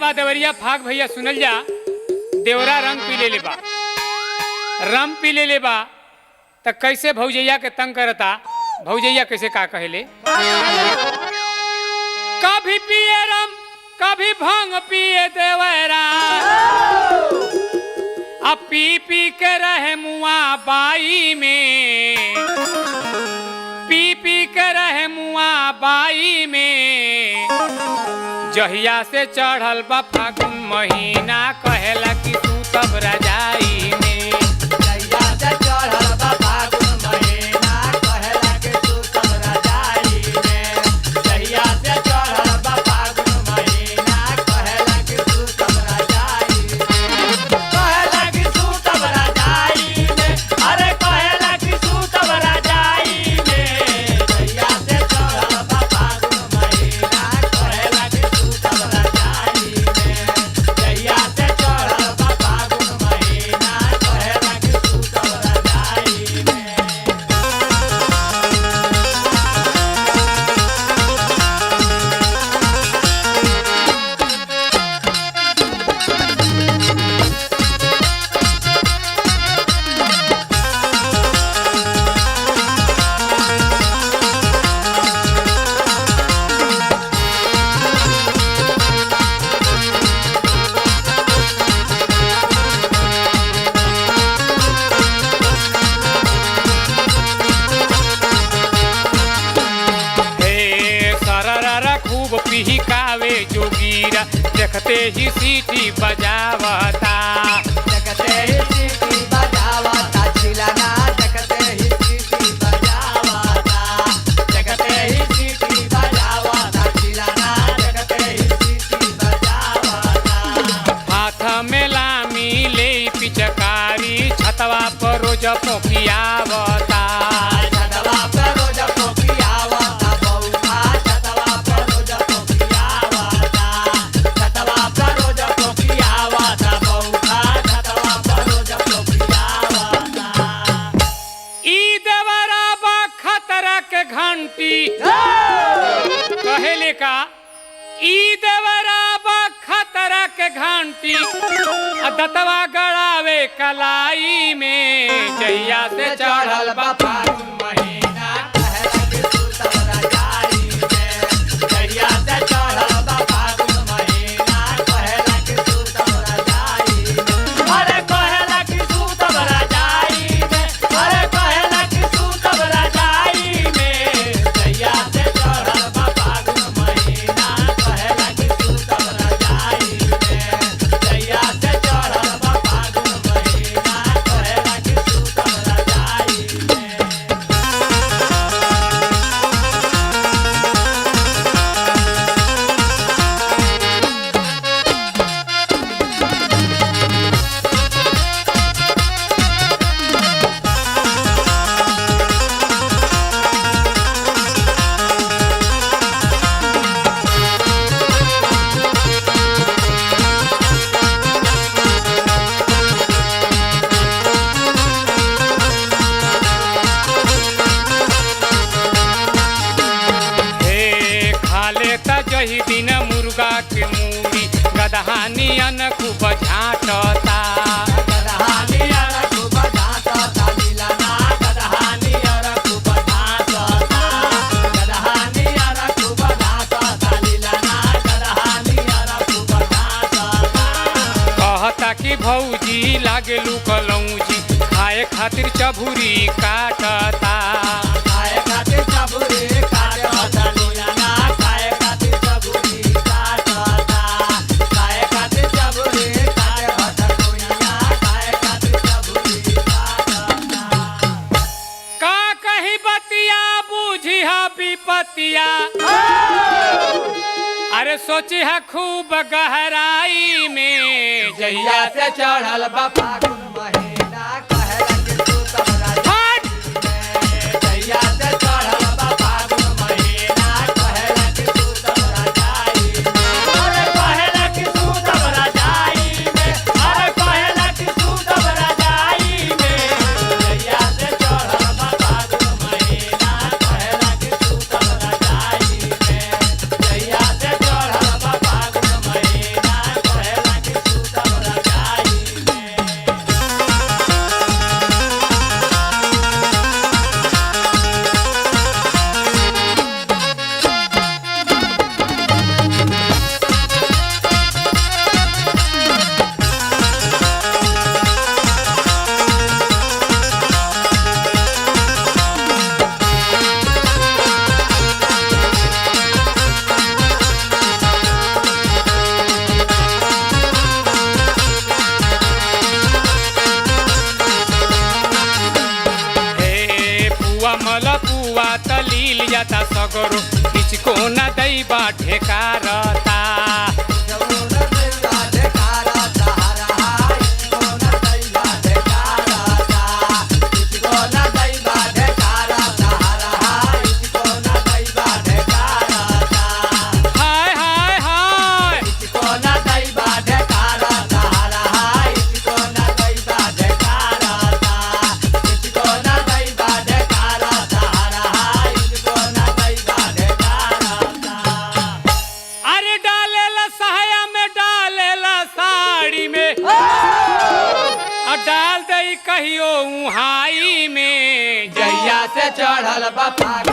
बा देवरिया फाग भैया सुनल जा। देवरा रंग पी ले बा, रम पी ले बा, त कैसे भौजैया के तंग करता। भौजैया कैसे का कहेले, कभी पिए रम कभी भांग पिए देवरा, अब पी पी के रहे मुआ बाई में, पी पी के रहे मुआ बाई में। जहिया से चढ़ल बा फागुन महीना कहेला कि तू तब रजाई में। जहिया से चढ़ल बा फागुन महीना कहेला कि तू तब रजाई में। जहिया से चढ़ल बा फागुन महीना कहेला कि तू तब रजाई में। कहेला कि तू तब रजाई में, अरे कहेला कि तू तब रजाई में। जहिया से चढ़ल बा फागुन महीना कहेला कि तू तब रजाई में। जहिया से चढ़ल बा फागुन महीना कहेला कि तू तब रजाई में। हे सरररा खूब पिहिकावे जोगीरा, देखते ही सीटी बजावता। देखते ही सीटी बजावता चिलाना, देखते ही सीटी बजावता। देखते ही सीटी बजावता चिलाना, देखते ही सीटी बजावता। हाथ में लामी ले पिचकारी, छतवा पर रोज पोखियावता। छतवा पर रोज पोखियावता बौआ, छतवा पर रोज पोखियावता। छतवा पर रोज पोखियावता बौआ, छतवा पर रोज पोखियावता। ई देवरा बा खतरा के घंटी, कहेले का ई देवरा बा खतरा के घंटी, आ दतवा गड़ावे कलाई में। जहिया से चढ़ल बा फागुन महीना कहेला कि तू तब रजाई में। जहिया से चढ़ल बा फागुन महीना कहेला कि तू तब रजाई में। अरे कहेला कि तू तब रजाई में, अरे कहेला कि तू तब रजाई में। जहिया से चढ़ल बा फागुन महीना कहेला कि तू तब रजाई में। जहिया से चढ़ल बा फागुन महीना कहेला कि तू तब रजाई में। हे खाले त जही दिन मुर्गा के मूड़ी, गदहानियन खूब झाँटता। गदहानियर खूब झाँटता लीलाना, गदहानियर खूब झाँटता। गदहानियर खूब झाँटता लीलाना, गदहानियर खूब झाँटता। कहता कि भौजी लागेलू कलौजी, खाए खातिर चभुरी काटता। खाए खातिर चबुरी काटता लीलाना, खाए खातिर चबुरी काटता। खाए खातिर चबुरी काटता लीलाना, खाए खातिर चबुरी काटता। का कही बतिया बूझी है विपतिया, अरे सोची है खूब गहराई में। जहिया से चढ़ल बा फागुन महीना कहेला कि तू तब रजाई में। जहिया से चढ़ल बा फागुन महीना कहेला कि तू तब रजाई में। अरे कहेला कि तू तब रजाई में, अरे कहेला कि तू तब रजाई में। जहिया से चढ़ल बा फागुन महीना कहेला कि तू तब रजाई में। जहिया से चढ़ल बा फागुन महीना जाता सगरो किचको न दैबा ठेकारता हाय हाय हाय अरे डालेला सहाया में डालेला साड़ी में और डाल दई कहियो उहाई में जहिया से चढ़ल बा फागुन